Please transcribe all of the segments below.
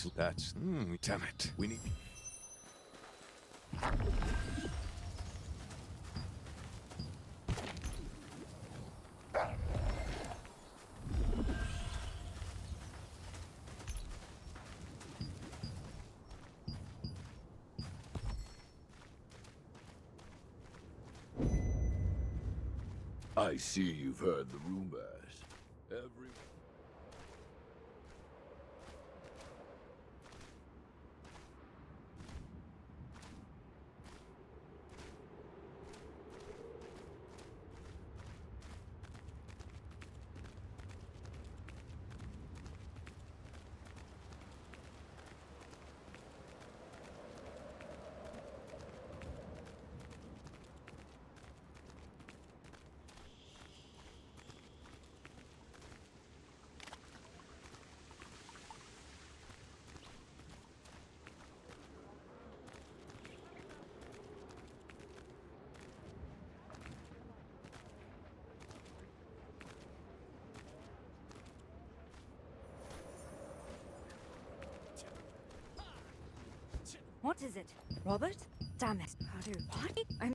these. That's... damn it. We need... I see you've heard the rumors. What is it? Robert? Damn it. What?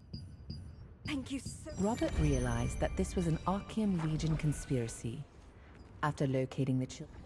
Thank you so... Robert realized that this was an Archean Legion conspiracy. After locating the children...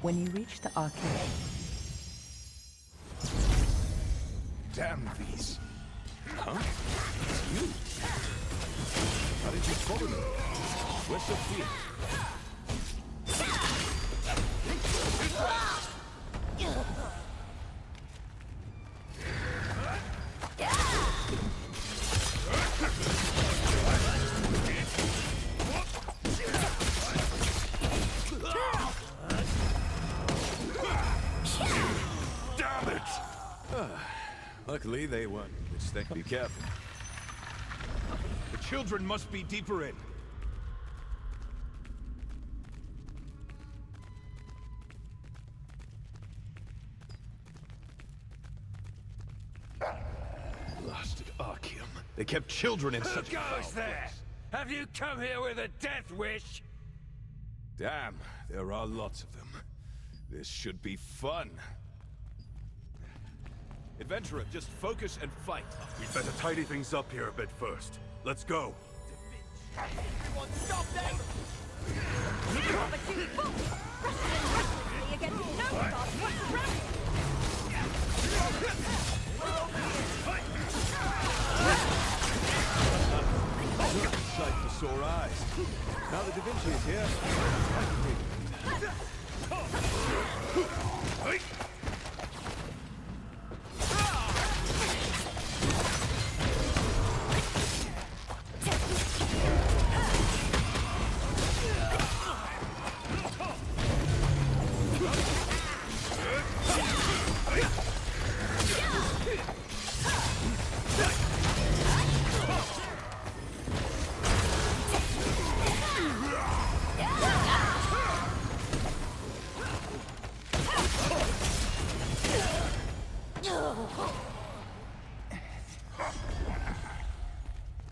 When you reach the arcade... Damn these. Huh? It's you. How did you follow me? Where's Sophia? Damn it! Luckily, they won. Be careful. The children must be deeper in. They kept children in such Who goes foul there? place. Have you come here with a death wish? Damn, there are lots of them. This should be fun. Adventurer, just focus and fight. We'd better tidy things up here a bit first. Let's go. Everyone stop them! Robert, you fool! Wrestling recklessly against no God whatsoever! Sight for sore eyes. Now that Da Vinci is here,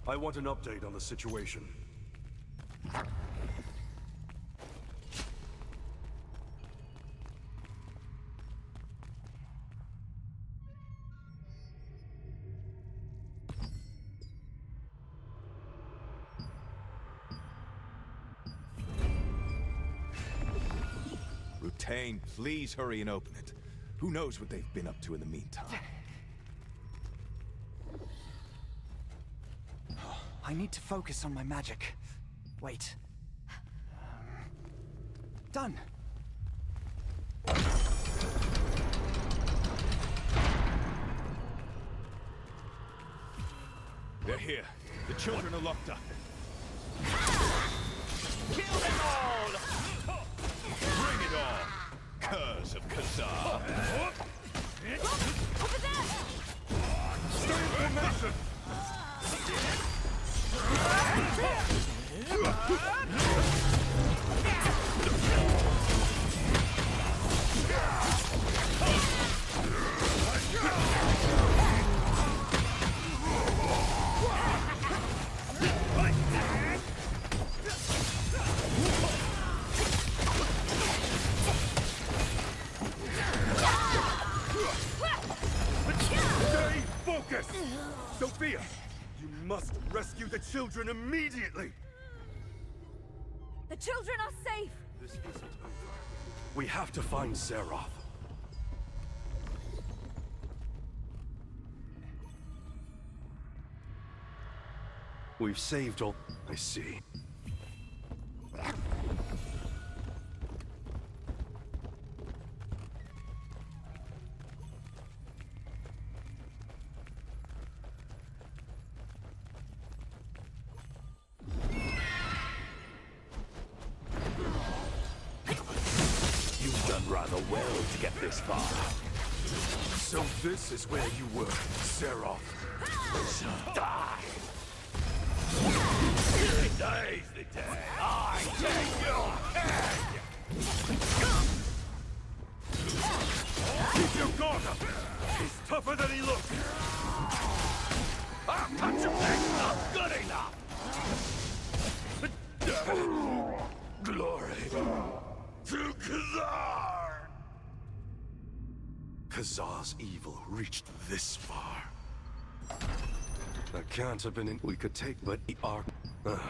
I want an update on the situation. Rutain, please hurry and open it. Who knows what they've been up to in the meantime? I need to focus on my magic. Wait. Done. They're here. The children are locked up. Kill them all! Bring it on! Curse of Khazar! Over there! Stay in formation! Stay focused! Sophia, you must rescue the children immediately! The children are safe! This isn't over. We have to find Zeroth. We've saved all... I see. You've done rather well to get this far. So this is where you were, Zeroth. Die! Days the day! I take your head! Keep your guard up! He's tougher than he looks! I'll cut your legs not good enough! Glory to Khazar! Khazar's evil reached this far. That can't have been in... We could take, but the arc...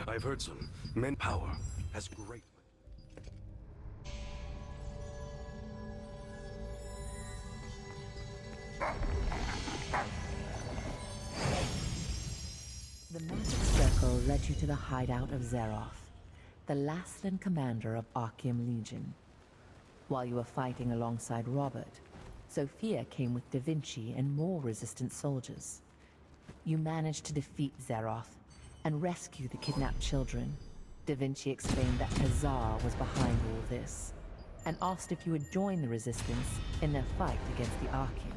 I've heard some. Men power has great... The magic circle led you to the hideout of Zeroth, the last-land commander of Archeum Legion. While you were fighting alongside Robert, Sophia came with Da Vinci and more resistant soldiers. You managed to defeat Zeroth and rescue the kidnapped children. Da Vinci explained that Khazar was behind all this, and asked if you would join the resistance in their fight against the Archeum.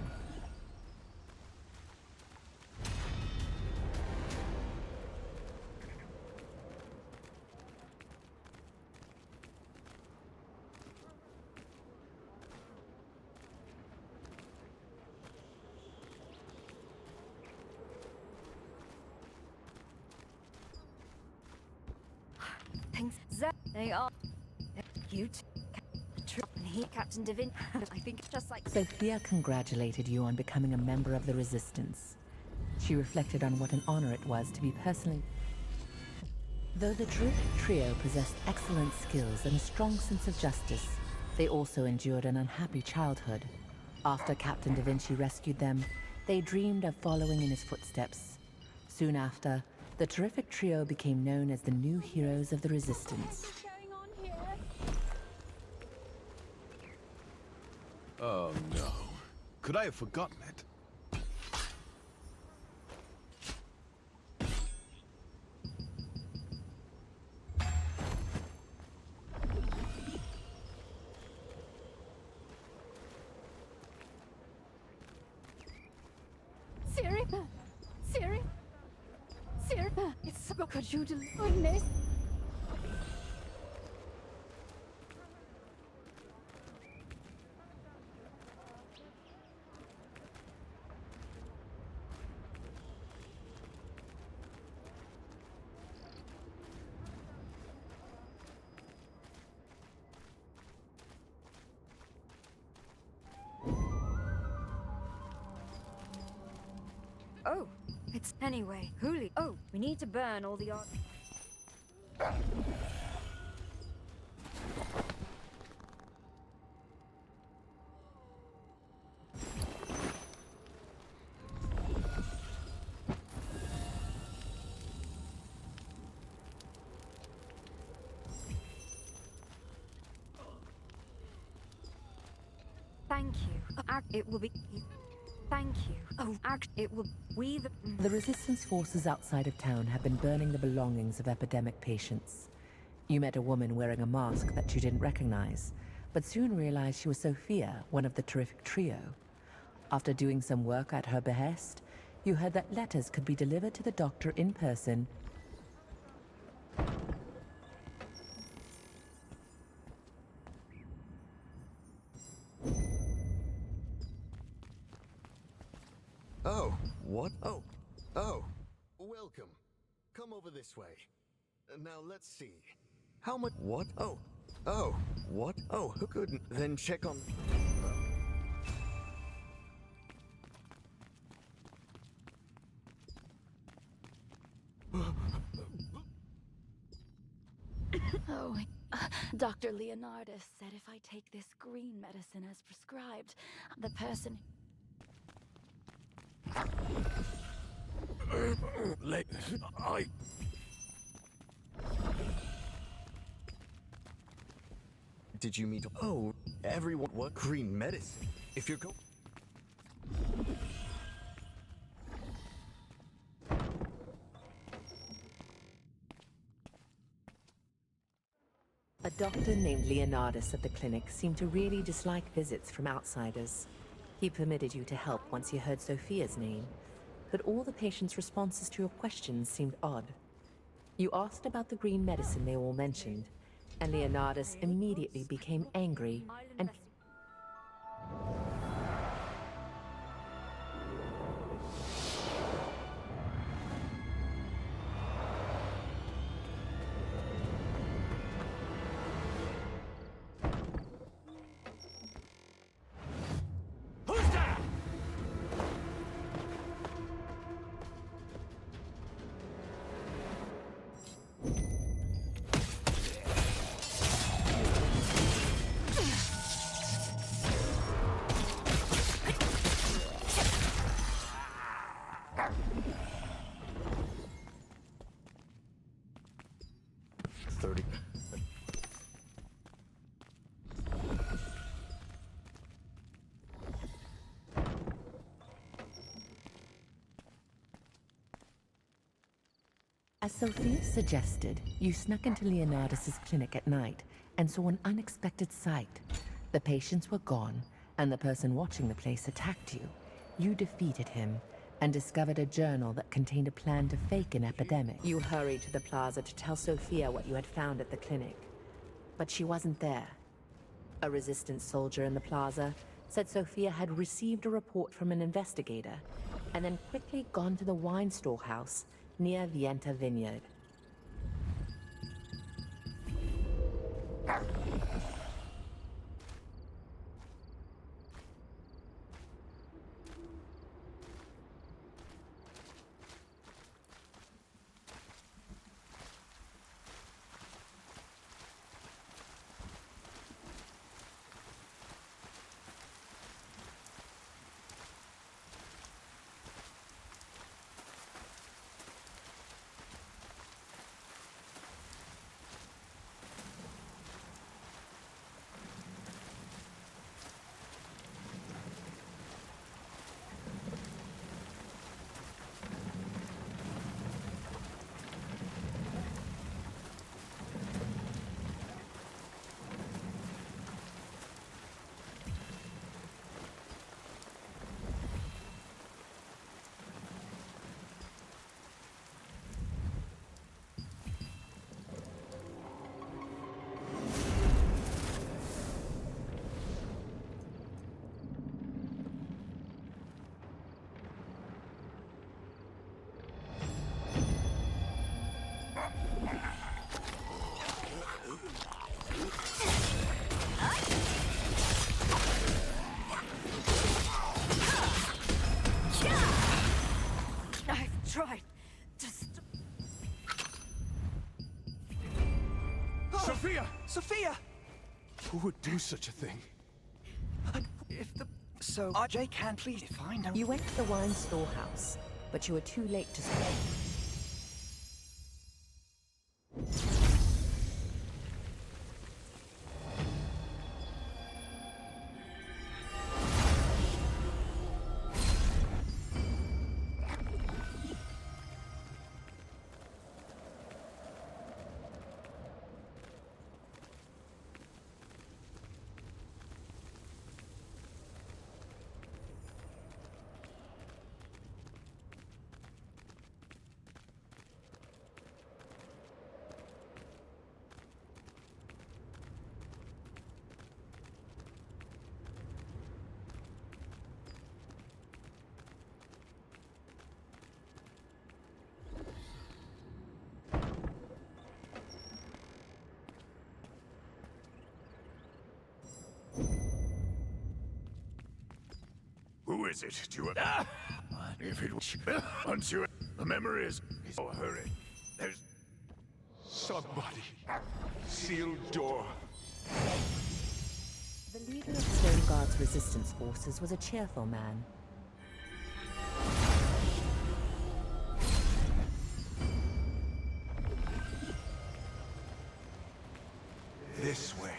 Thanks, Zep. They are cute. And he, Captain Divin. I think it's just like. Sophia congratulated you on becoming a member of the Resistance. She reflected on what an honor it was to be personally. Though the terrific trio possessed excellent skills and a strong sense of justice, they also endured an unhappy childhood. After Captain Da Vinci rescued them, they dreamed of following in his footsteps. Soon after, the terrific trio became known as the new heroes of the Resistance. What's going on here? Oh no. Could I have forgotten it? Siri? Siri? Siri? It's so good you goodness. Oh, it's anyway. Huli. Oh, we need to burn all the art. Thank you. It will be. Thank you. Oh, it will. The Resistance forces outside of town have been burning the belongings of epidemic patients. You met a woman wearing a mask that you didn't recognize, but soon realized she was Sophia, one of the terrific trio. After doing some work at her behest, you heard that letters could be delivered to the doctor in person. Oh, what? Oh, welcome. Come over this way. Now let's see. How much? What? What? Oh, who couldn't? Then check on. Oh, Dr. Leonardus said if I take this green medicine as prescribed, the person... Did you meet? Oh, everyone. What green medicine? If you're go. A doctor named Leonardus at the clinic seemed to really dislike visits from outsiders. He permitted you to help once he heard Sophia's name, but all the patients' responses to your questions seemed odd. You asked about the green medicine they all mentioned, and Leonardus immediately became angry and... As Sophia suggested, you snuck into Leonardus's clinic at night and saw an unexpected sight. The patients were gone, and the person watching the place attacked you. You defeated him and discovered a journal that contained a plan to fake an epidemic. You hurried to the plaza to tell Sophia what you had found at the clinic, but she wasn't there. A resistance soldier in the plaza said Sophia had received a report from an investigator and then quickly gone to the wine storehouse near Vienta Vineyard. Sophia! Sophia! Who would do such a thing? If the... So, Jay can please find out. You went to the wine storehouse, but you were too late to stop. Who is it? Do you... If it was... Once you... The memory is... Oh, hurry. There's... Somebody. Sealed door. The leader of Stone Guard's resistance forces was a cheerful man. This way.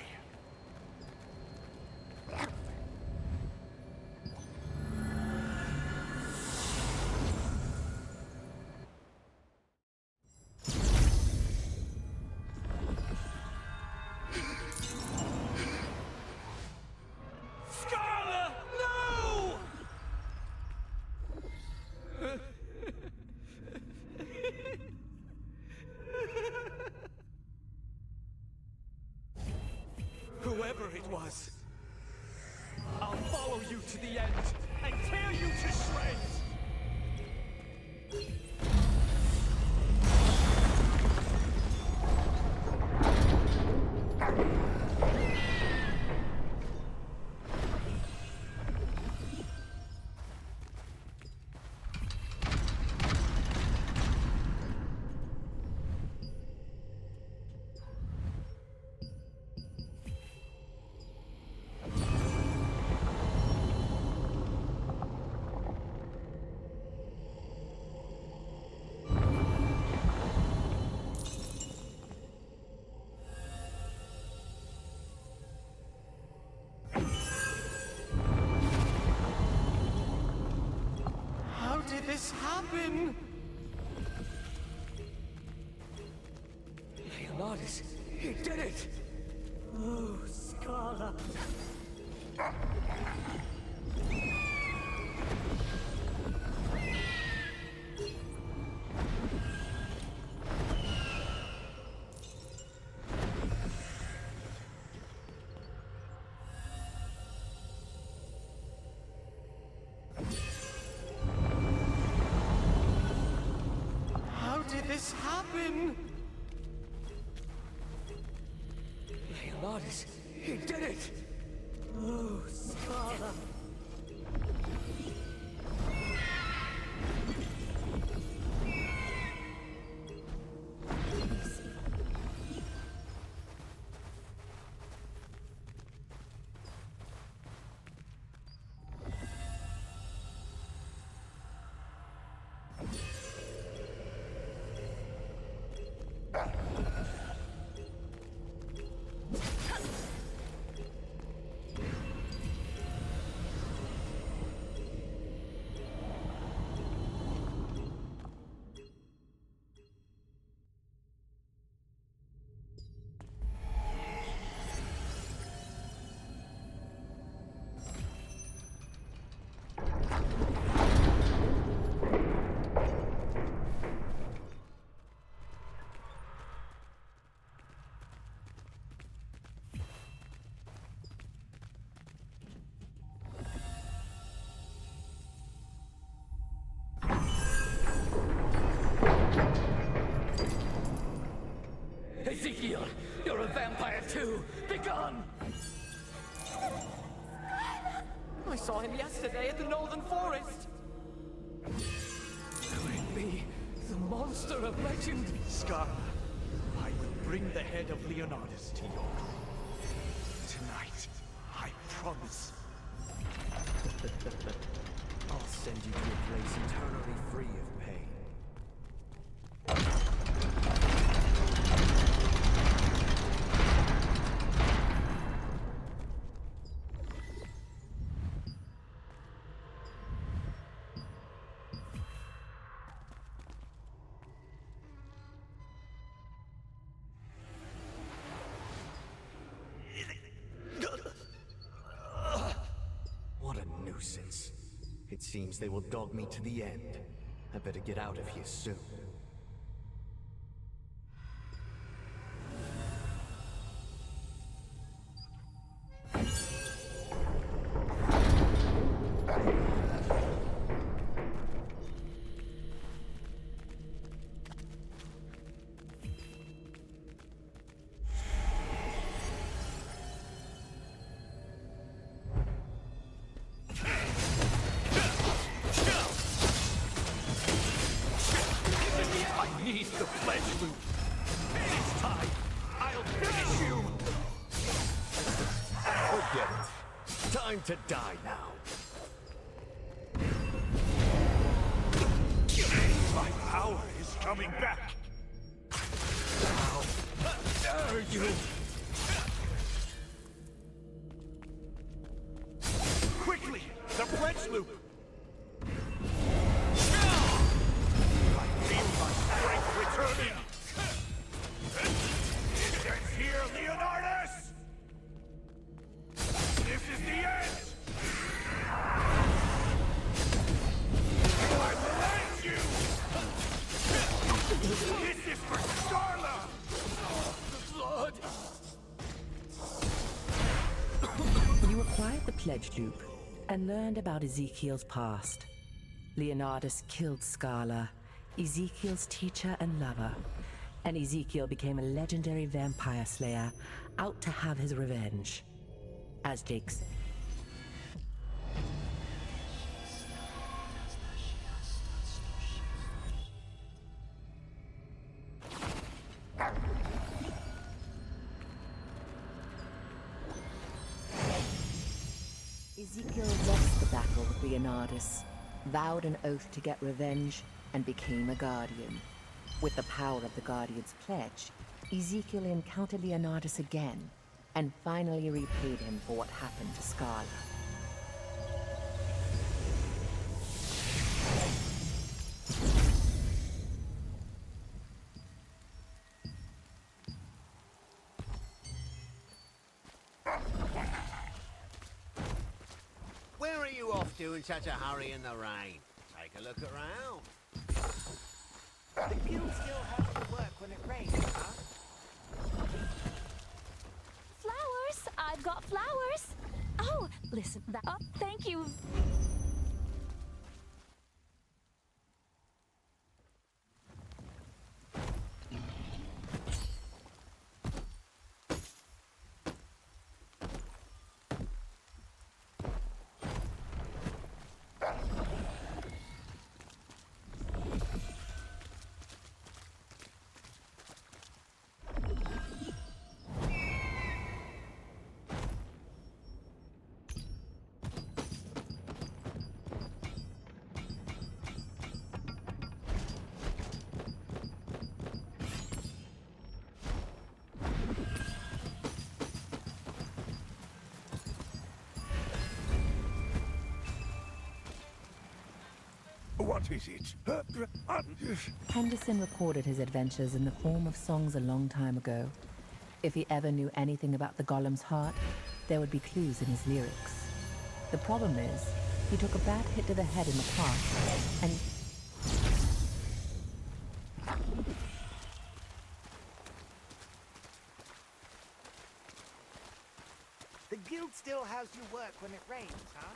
Whoever it was, I'll follow you to the end and tear you to shreds! How did this happen? Leonardus, he did it! Oh, Scala. How did this happen? Leonardus, he did it! Oh, Scala. Ezekiel, you're a vampire too! Begone! I saw him yesterday at the Northern Forest. Could it be the monster of legend? Scar, I will bring the head of Leonardus to your grave. Tonight, I promise. I'll send you to a place eternally free of pain. What a nuisance. It seems they will dog me to the end. I better get out of here soon. I need the pledge loop. This time, I'll finish you! Forget it. Time to die now. My power is coming back! How dare you! Quickly! The pledge loop! I feel my strength returning! It ends here, Leonardus! This is the end! I will end you! This is for Scarla! The blood! You acquired the Pledge Loop and learned about Ezekiel's past. Leonardus killed Scarla, Ezekiel's teacher and lover, and Ezekiel became a legendary vampire slayer out to have his revenge. As Jake said, Ezekiel lost the battle with Leonardus, vowed an oath to get revenge, and became a guardian. With the power of the Guardian's pledge, Ezekiel encountered Leonardus again, and finally repaid him for what happened to Scarla. Where are you off to in such a hurry in the rain? Take a look around. The guild still has to work when it rains, huh? Flowers! I've got flowers! Oh, listen, oh, thank you. What is it? Henderson recorded his adventures in the form of songs a long time ago. If he ever knew anything about the Golem's heart, there would be clues in his lyrics. The problem is, he took a bad hit to the head in the past, and The guild still has you work when it rains, huh?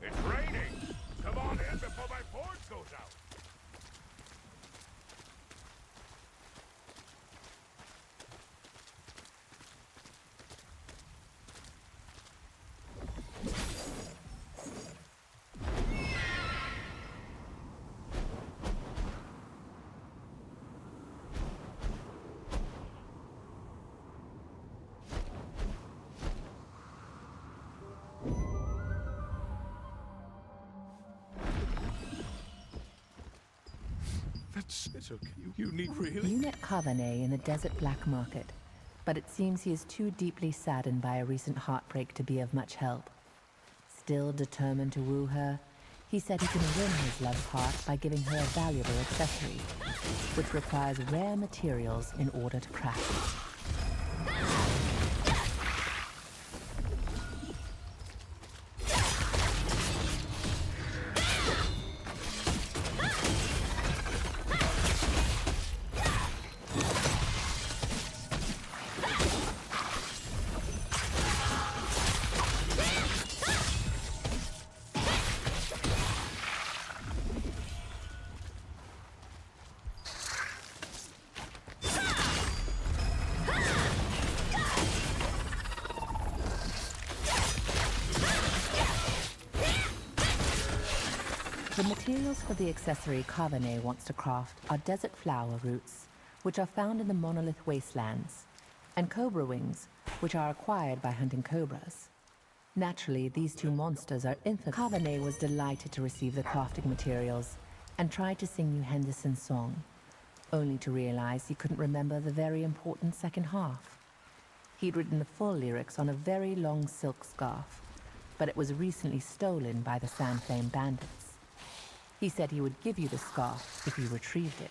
It's raining! Come on in before my forge goes out! It's okay. You need really? You met Kavane in the desert black market, but it seems he is too deeply saddened by a recent heartbreak to be of much help. Still determined to woo her, he said he can win his love's heart by giving her a valuable accessory, which requires rare materials in order to craft it. The materials for the accessory Kavane wants to craft are desert flower roots, which are found in the monolith wastelands, and cobra wings, which are acquired by hunting cobras. Naturally, these two monsters are infinite. Kavane was delighted to receive the crafting materials and tried to sing you Henderson's song, only to realize he couldn't remember the very important second half. He'd written the full lyrics on a very long silk scarf, but it was recently stolen by the Sandflame bandits. He said he would give you the scarf if you retrieved it.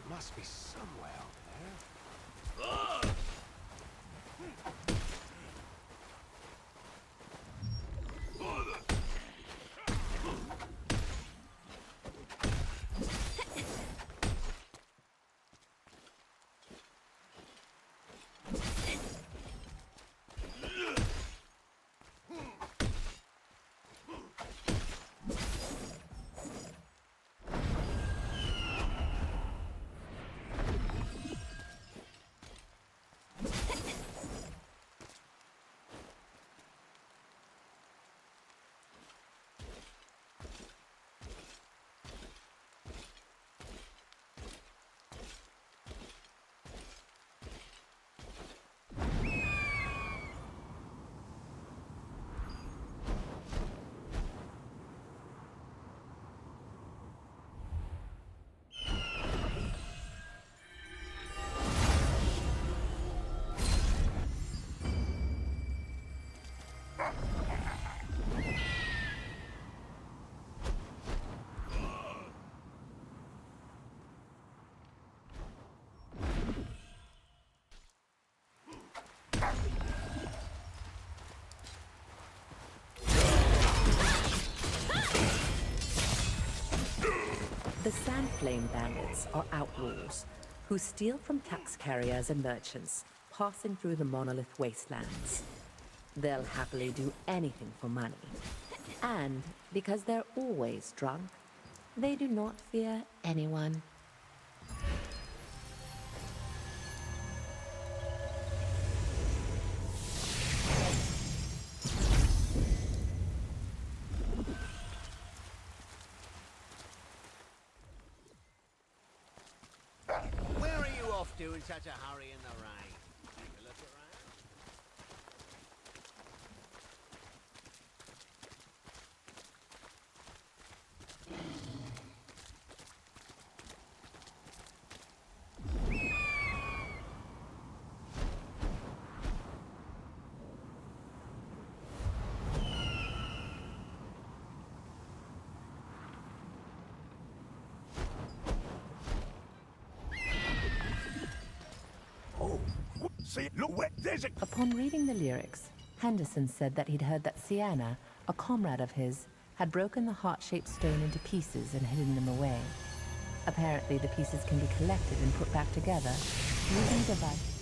Must be somewhere out there. The Sandflame bandits are outlaws who steal from tax carriers and merchants passing through the monolith wastelands. They'll happily do anything for money. And because they're always drunk, they do not fear anyone. Where are you off to in such a hurry in the rain? Take a look around. See, look where there's a... Upon reading the lyrics, Henderson said that he'd heard that Sienna, a comrade of his, had broken the heart-shaped stone into pieces and hidden them away. Apparently, the pieces can be collected and put back together using device.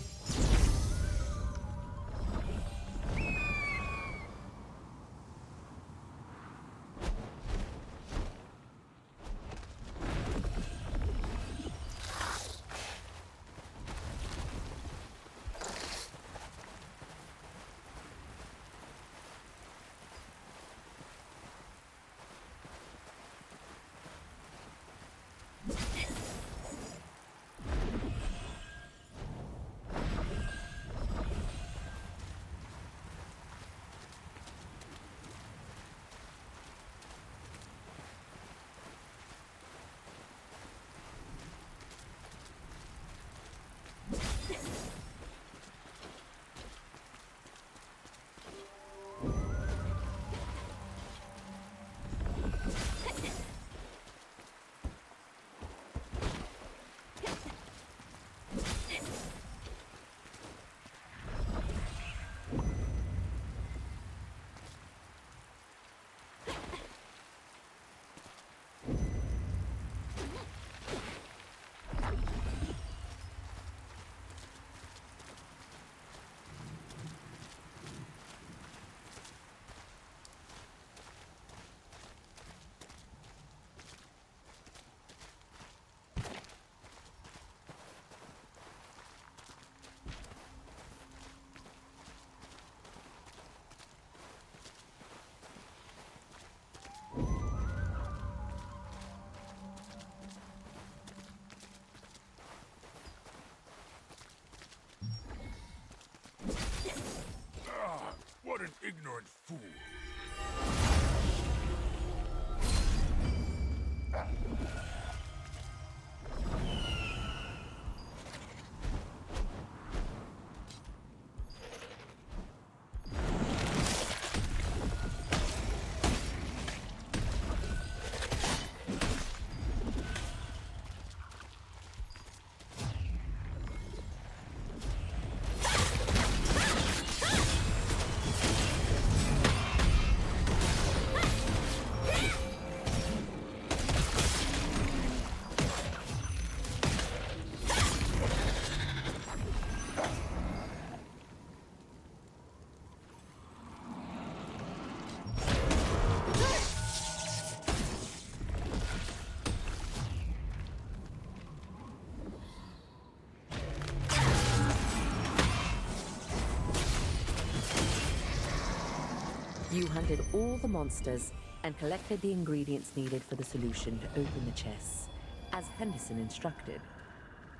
You hunted all the monsters and collected the ingredients needed for the solution to open the chests, as Henderson instructed.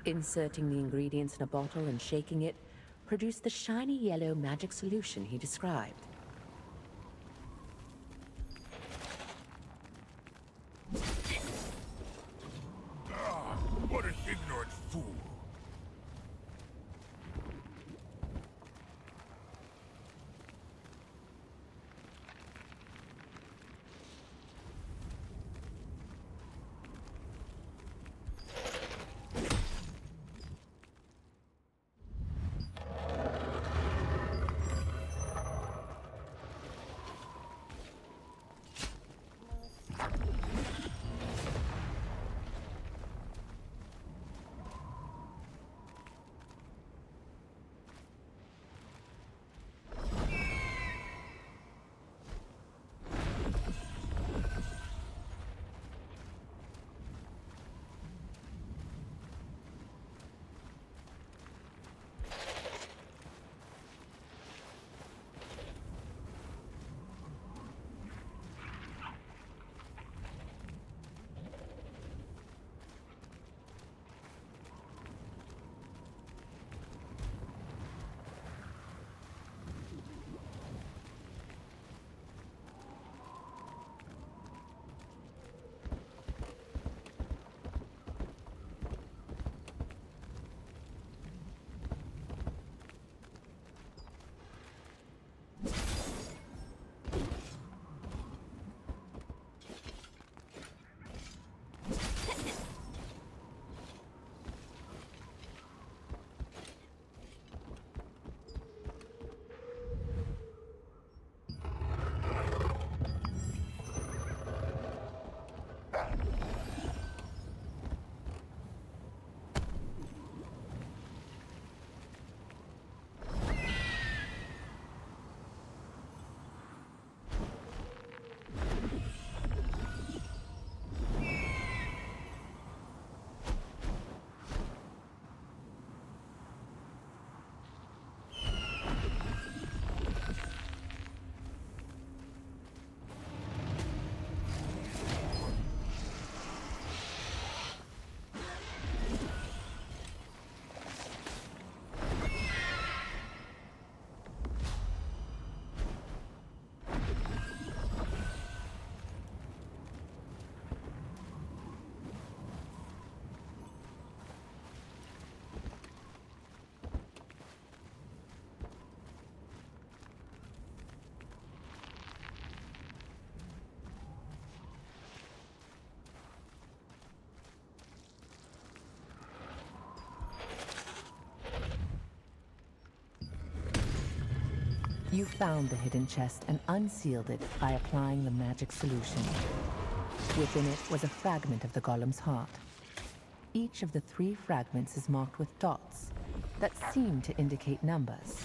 Inserting the ingredients in a bottle and shaking it produced the shiny yellow magic solution he described. What an ignorant fool. You found the hidden chest and unsealed it by applying the magic solution. Within it was a fragment of the golem's heart. Each of the 3 fragments is marked with dots that seem to indicate numbers.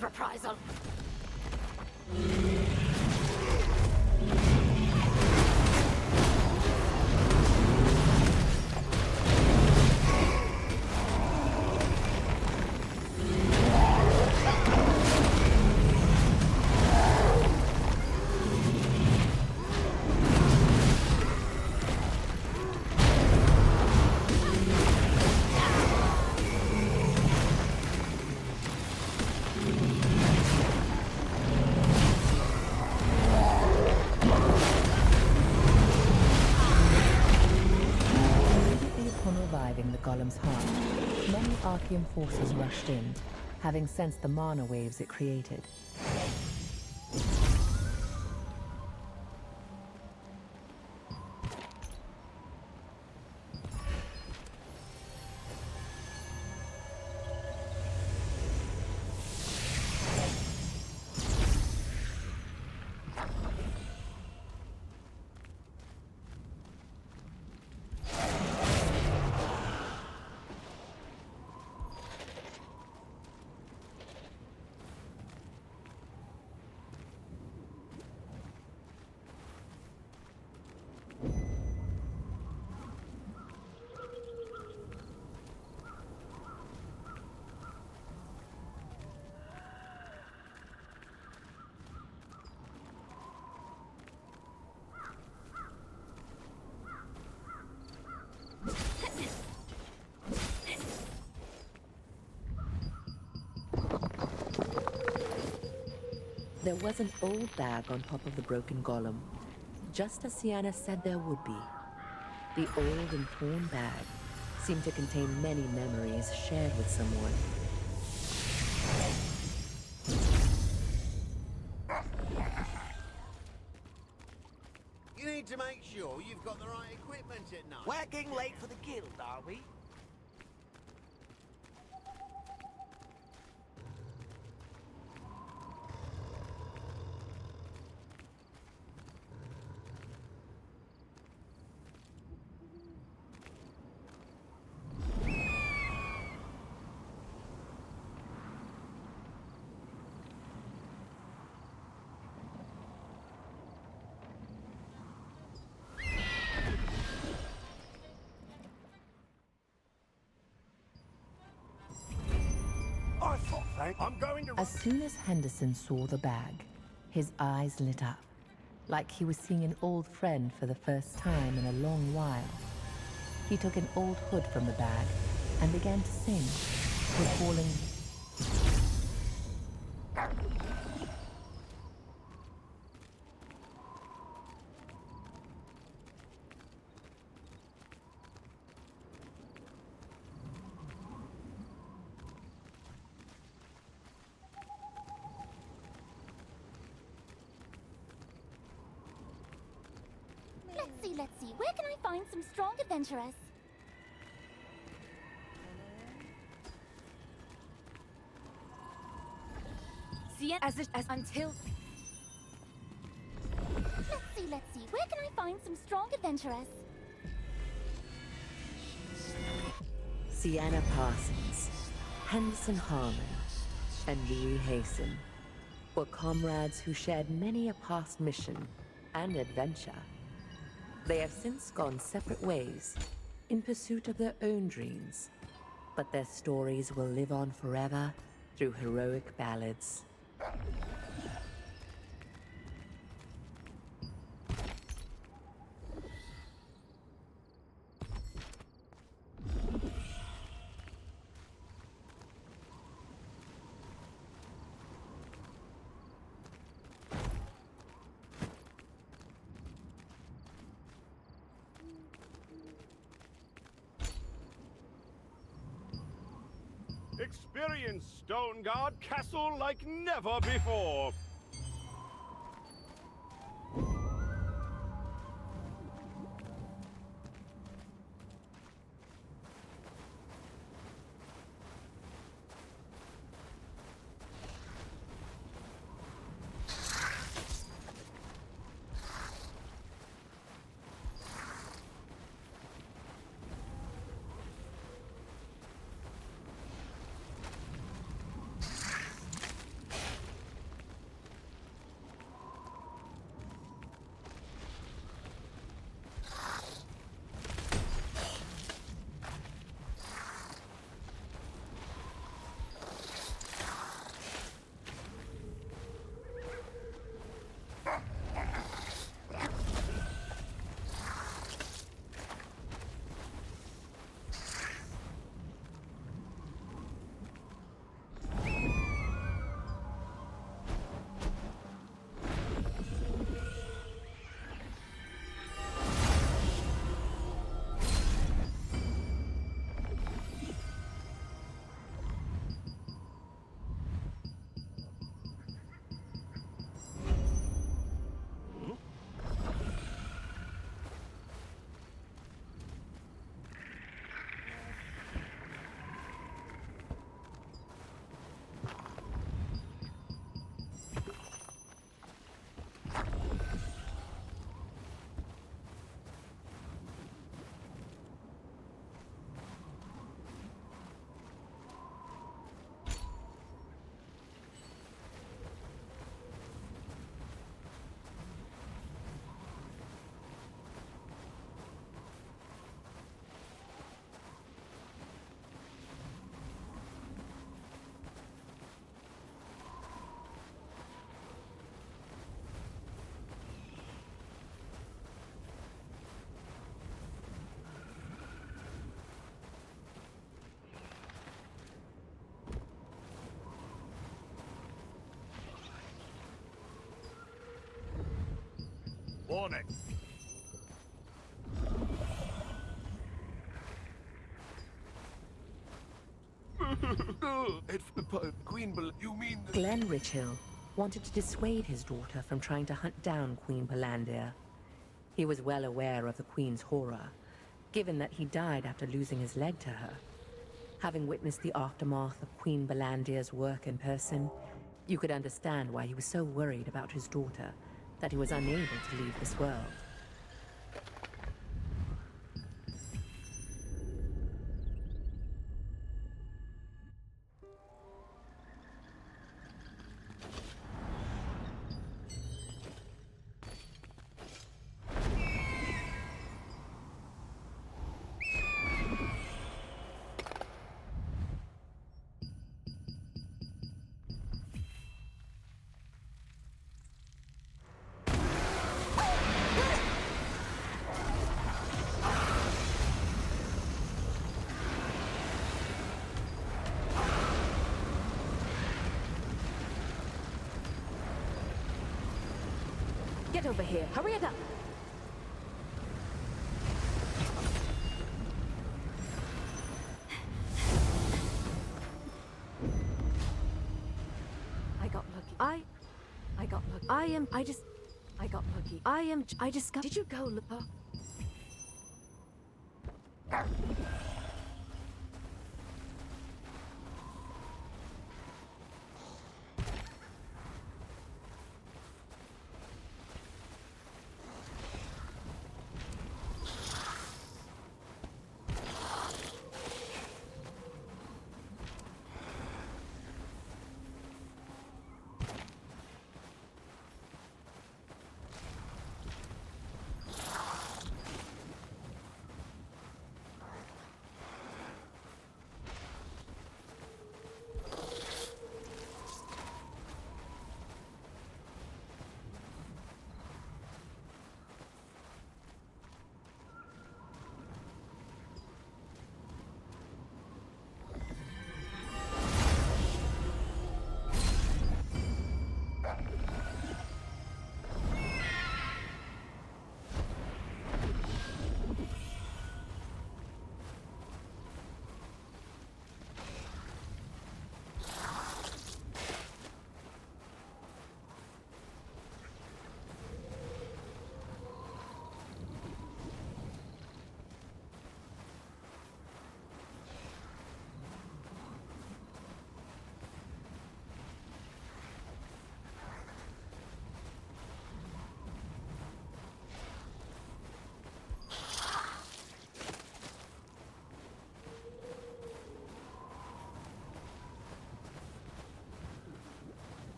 of reprisal. The golem's heart, many Archean forces rushed in, having sensed the mana waves it created. There was an old bag on top of the broken golem, just as Sienna said there would be. The old and torn bag seemed to contain many memories shared with someone. You need to make sure you've got the right equipment at night. We're getting late for the guild, are we? I'm going to... As soon as Henderson saw the bag, his eyes lit up, like he was seeing an old friend for the first time in a long while. He took an old hood from the bag and began to sing, recalling... Let's see. Where can I find some strong adventurers? See it as until... Let's see. Where can I find some strong adventurers? Sienna Parsons, Henderson Harmon, and Louis Hasten were comrades who shared many a past mission and adventure. They have since gone separate ways in pursuit of their own dreams, but their stories will live on forever through heroic ballads. Experience Stoneguard Castle like never before. Warning. Queen, you mean the... Glenn Richhill wanted to dissuade his daughter from trying to hunt down Queen Palandir. He was well aware of the Queen's horror, given that he died after losing his leg to her. Having witnessed the aftermath of Queen Palandir's work in person, you could understand why he was so worried about his daughter that he was unable to leave this world. Get over here. Hurry it up. I got lucky. I got lucky. I got lucky. I discovered. Did you go look?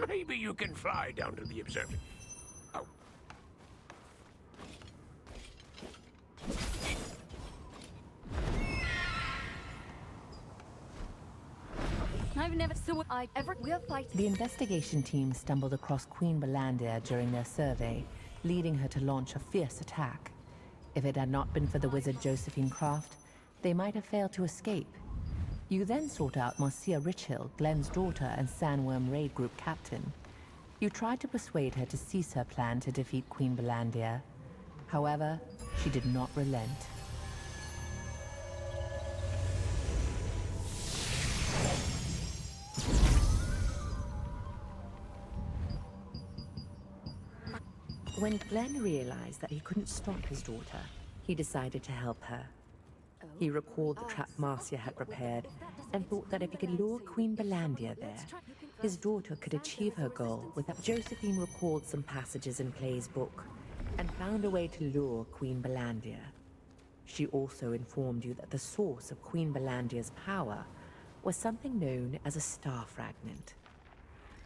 Maybe you can fly down to the observatory. Oh. I've never saw I ever will fight. The investigation team stumbled across Queen Palandir during their survey, leading her to launch a fierce attack. If it had not been for the wizard Josephine Craft, they might have failed to escape. You then sought out Marcia Richhill, Glenn's daughter and Sandworm raid group captain. You tried to persuade her to cease her plan to defeat Queen Palandir. However, she did not relent. When Glenn realized that he couldn't stop his daughter, he decided to help her. He recalled the trap Marcia had prepared and thought that if he could lure Queen Palandir there, his daughter could achieve her goal without. Josephine recalled some passages in Clay's book and found a way to lure Queen Palandir. She also informed you that the source of Queen Palandir's power was something known as a star fragment.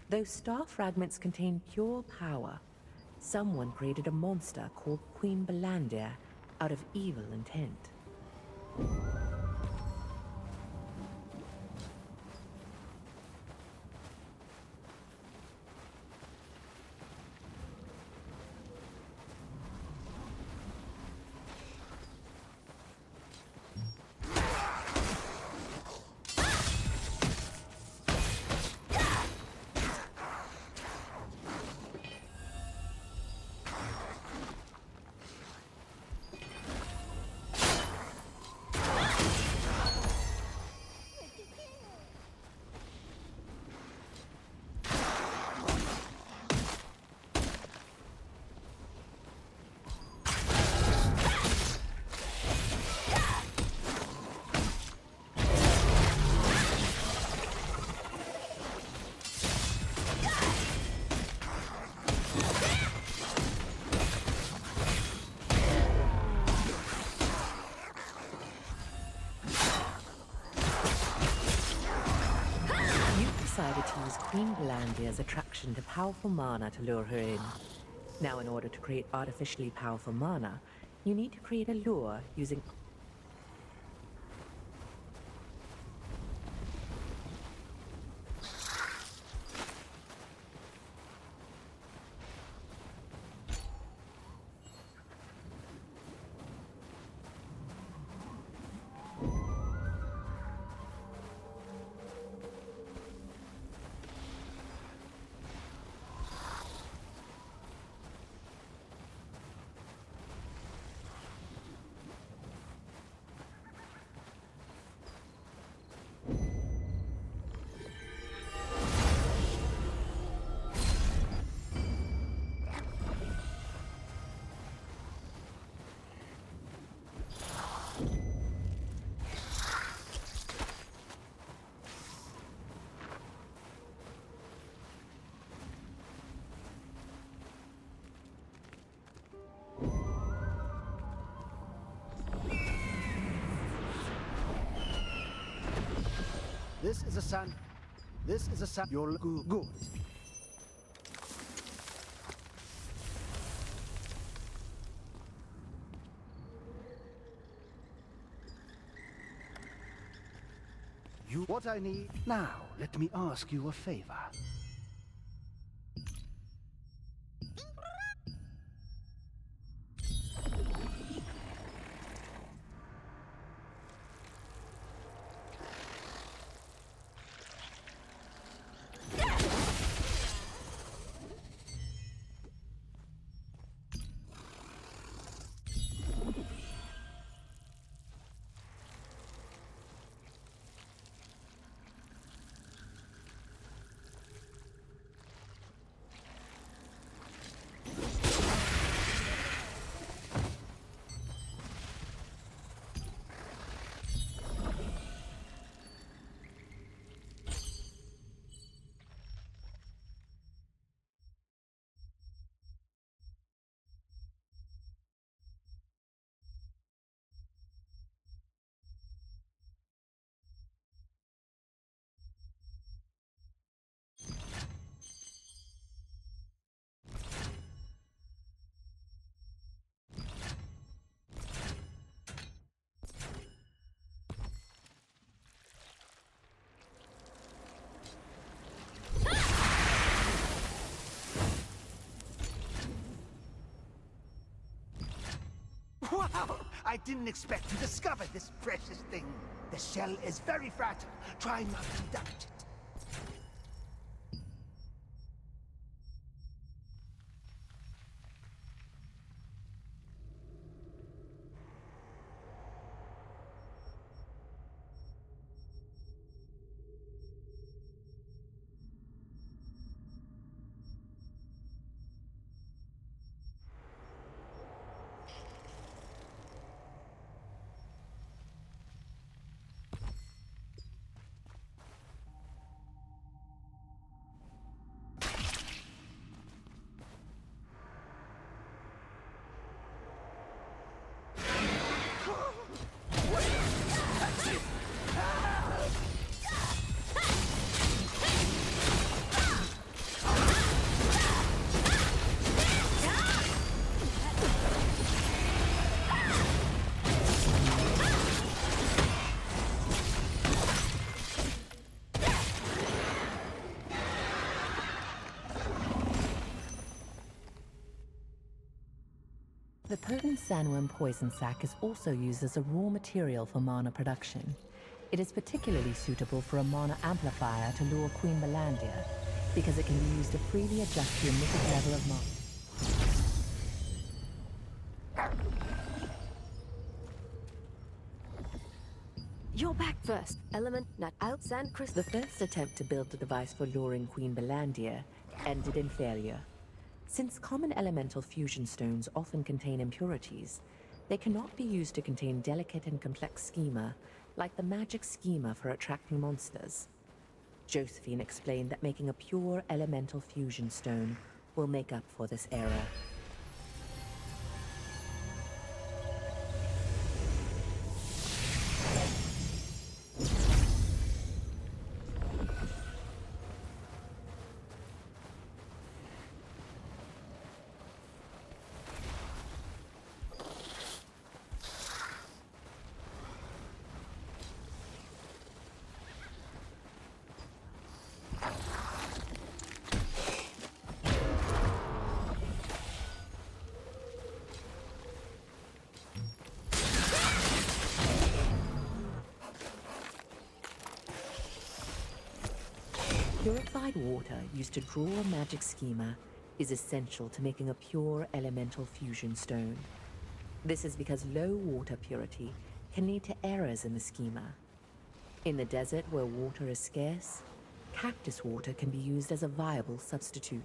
Those star fragments contain pure power. Someone created a monster called Queen Palandir out of evil intent. decided to use Queen Belandia's attraction to powerful mana to lure her in. Now, in order to create artificially powerful mana, you need to create a lure using... This is a sun. This is a sun. You're good. What I need now, let me ask you a favor. Wow! I didn't expect to discover this precious thing. The shell is very fragile. Try not to damage it. The potent sandworm poison sac is also used as a raw material for mana production. It is particularly suitable for a mana amplifier to lure Queen Belandia, because it can be used to freely adjust the emitted level of mana. You're back first. Element, not out, sand, crystal. The first attempt to build the device for luring Queen Belandia ended in failure. Since common elemental fusion stones often contain impurities, they cannot be used to contain delicate and complex schema, like the magic schema for attracting monsters. Josephine explained that making a pure elemental fusion stone will make up for this error. Purified water used to draw a magic schema is essential to making a pure elemental fusion stone. This is because low water purity can lead to errors in the schema. In the desert where water is scarce, cactus water can be used as a viable substitute.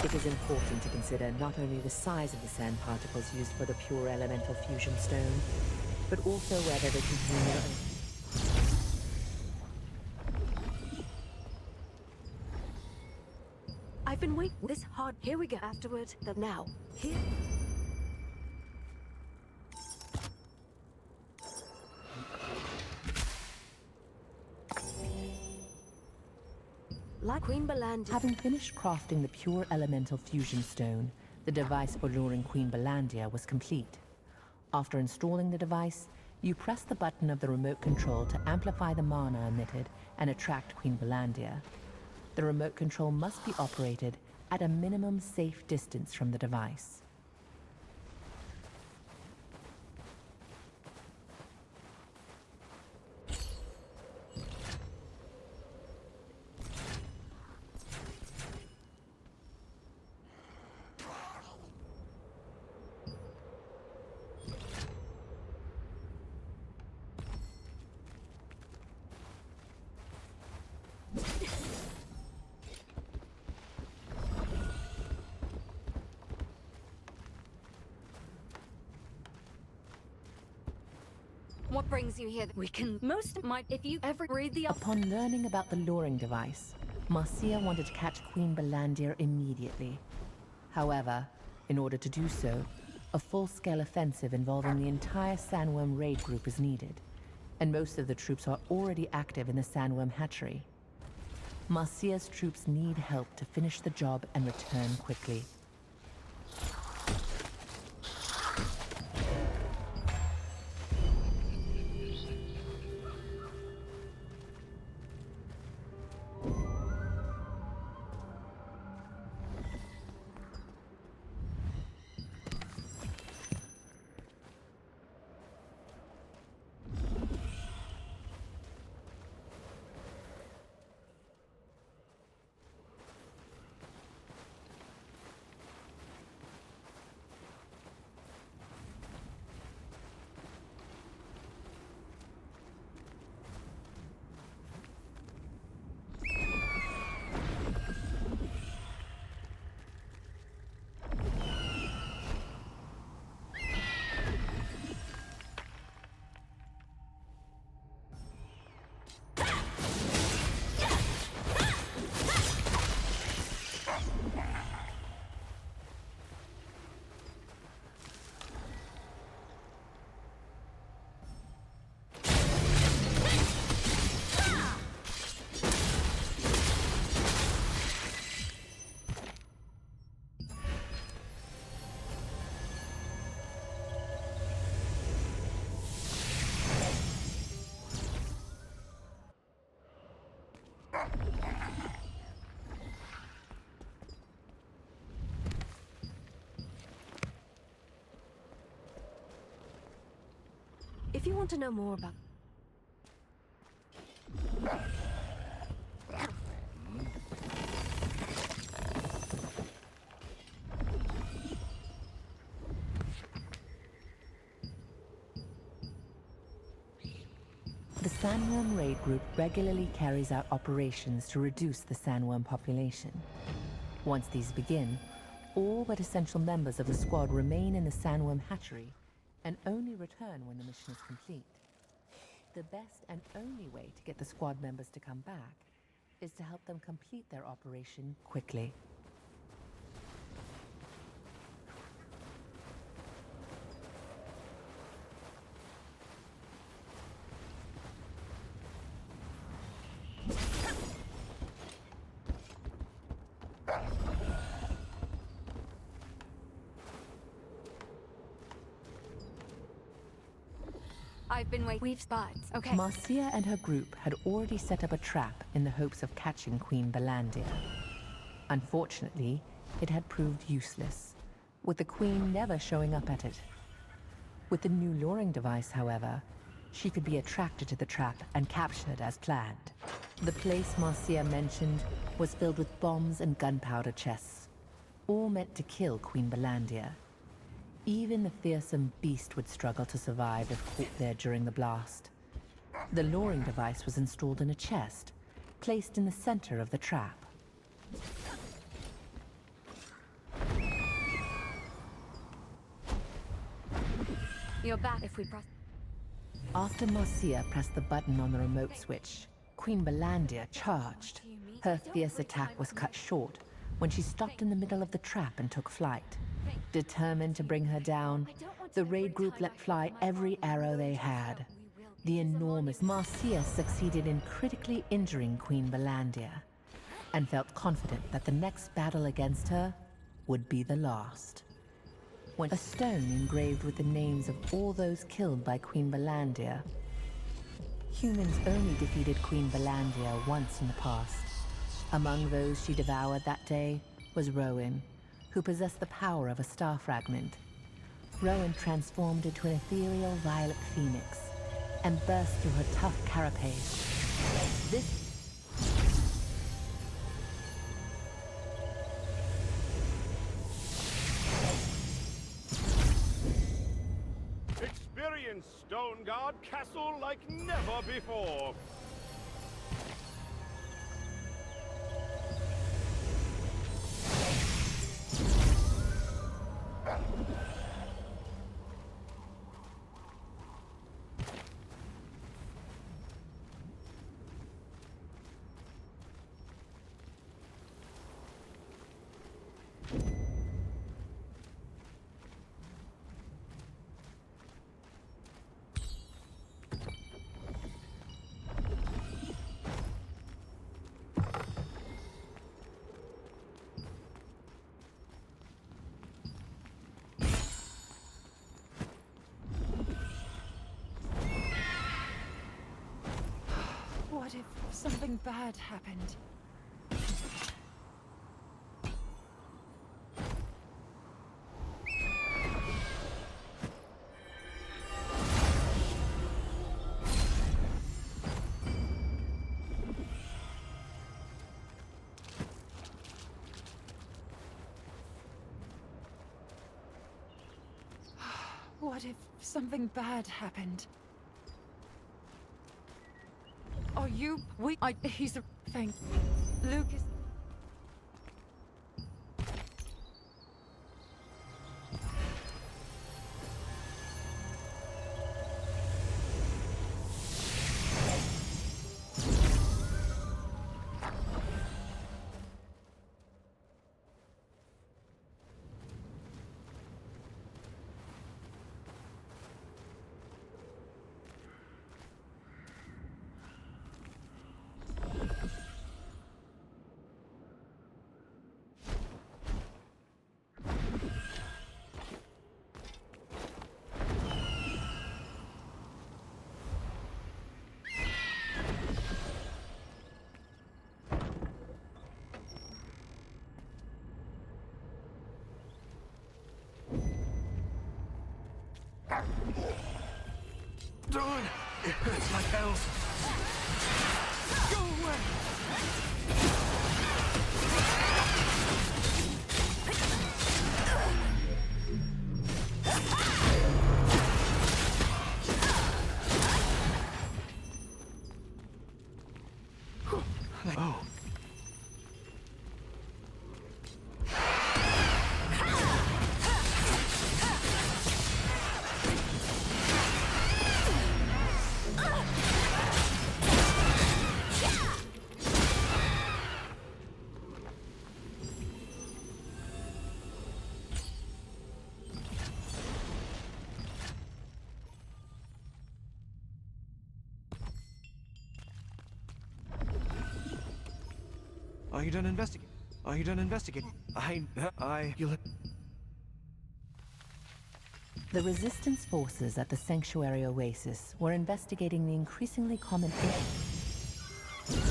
It is important to consider not only the size of the sand particles used for the pure elemental fusion stone, but also whether they contain their own. I've been waiting this hard. Here we go. Afterward, the now. Here. Like Queen Belandia. Having finished crafting the pure elemental fusion stone, the device for luring Queen Belandia was complete. After installing the device, you press the button of the remote control to amplify the mana emitted and attract Queen Belandia. The remote control must be operated at a minimum safe distance from the device. What brings you here? We can most might if you ever read the Upon learning about the luring device, Marcia wanted to catch Queen Belandia immediately. However, in order to do so, a full-scale offensive involving the entire Sandworm raid group is needed, and most of the troops are already active in the Sandworm hatchery. Marcia's troops need help to finish the job and return quickly. If you want to know more about... The sandworm raid group regularly carries out operations to reduce the sandworm population. Once these begin, all but essential members of the squad remain in the sandworm hatchery and only return when the mission is complete. The best and only way to get the squad members to come back is to help them complete their operation quickly. I've been waiting. We've spots. Okay. Marcia and her group had already set up a trap in the hopes of catching Queen Belandia. Unfortunately, it had proved useless, with the Queen never showing up at it. With the new luring device, however, she could be attracted to the trap and captured as planned. The place Marcia mentioned was filled with bombs and gunpowder chests, all meant to kill Queen Belandia. Even the fearsome beast would struggle to survive if caught there during the blast. The luring device was installed in a chest, placed in the center of the trap. You're back if we press... After Marcia pressed the button on the remote switch, Queen Belandia charged. Her fierce attack was cut short when she stopped in the middle of the trap and took flight. Determined to bring her down, the raid group let fly every arrow they had. The enormous Marcia succeeded in critically injuring Queen Belandia, and felt confident that the next battle against her would be the last. When a stone engraved with the names of all those killed by Queen Belandia. Humans only defeated Queen Belandia once in the past. Among those she devoured that day was Rowan, who possessed the power of a star fragment. Rowan transformed into an ethereal violet phoenix and burst through her tough carapace. This Experience Stone Guard Castle like never before. What if something bad happened? What if something bad happened? Are you weak? He's a thing. Lucas. Darn! It hurts like hell. Go away! Oh. Are you done investigating? Are you done investigating? You'll... The resistance forces at the Sanctuary Oasis were investigating the increasingly common issue.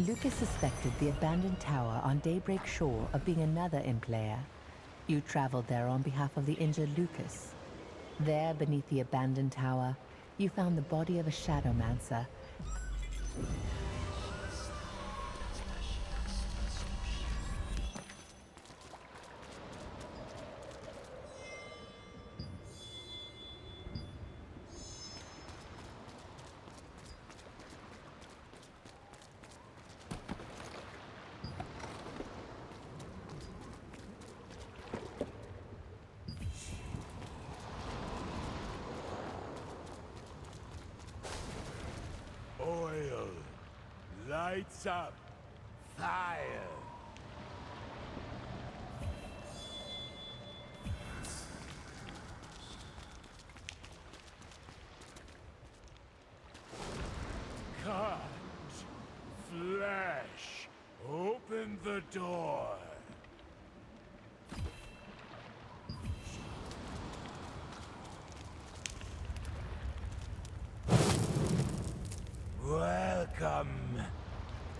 Lucas suspected the abandoned tower on Daybreak Shore of being another in-player. You traveled there on behalf of the injured Lucas. There, beneath the abandoned tower, you found the body of a Shadowmancer. Oil. Lights up. Fire. Cut. Flesh. Open the door. Welcome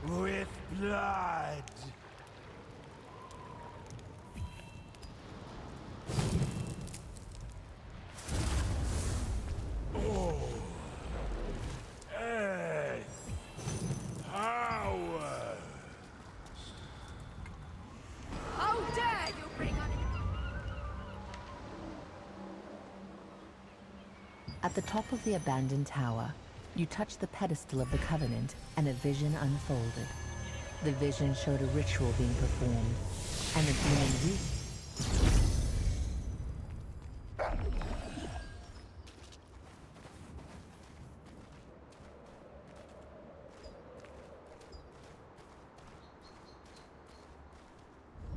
with blood. Oh, earth, power. How dare you bring on... At the top of the abandoned tower, you touched the pedestal of the Covenant, and a vision unfolded. The vision showed a ritual being performed, and a glowing wreath.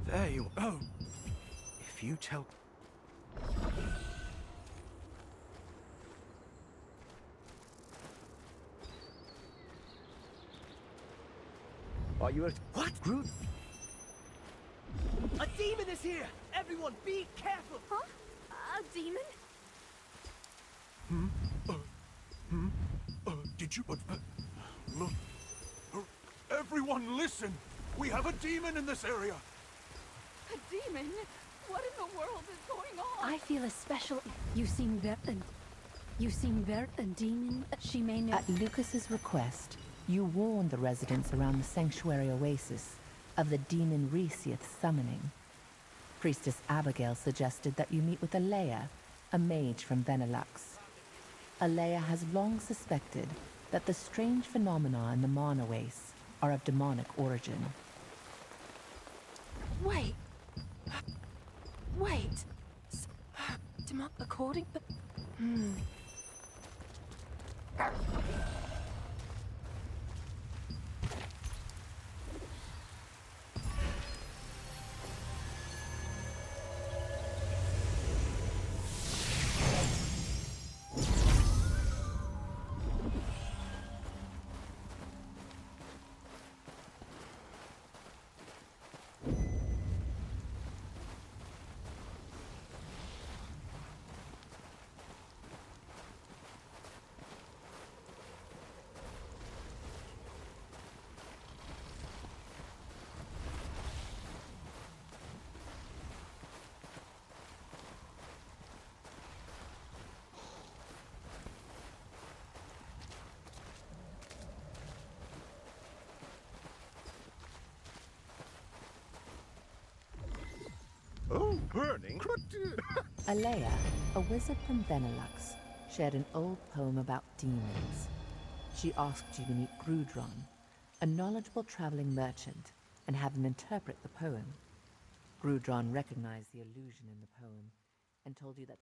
There you... Oh! If you tell... Are you a... What? Groot? A demon is here! Everyone, be careful! Huh? A demon? Did you... look... everyone listen! We have a demon in this area! A demon? What in the world is going on? I feel a special... You seem very... a demon? She may know... At Lucas's request, you warned the residents around the sanctuary oasis of the demon Resiath's summoning. Priestess Abigail suggested that you meet with Alea, a mage from Benelux. Alea has long suspected that the strange phenomena in the mana wastes are of demonic origin. Wait. According... Oh, burning? Alea, a wizard from Benelux, shared an old poem about demons. She asked you to meet Grudron, a knowledgeable traveling merchant, and have him interpret the poem. Grudron recognized the allusion in the poem and told you that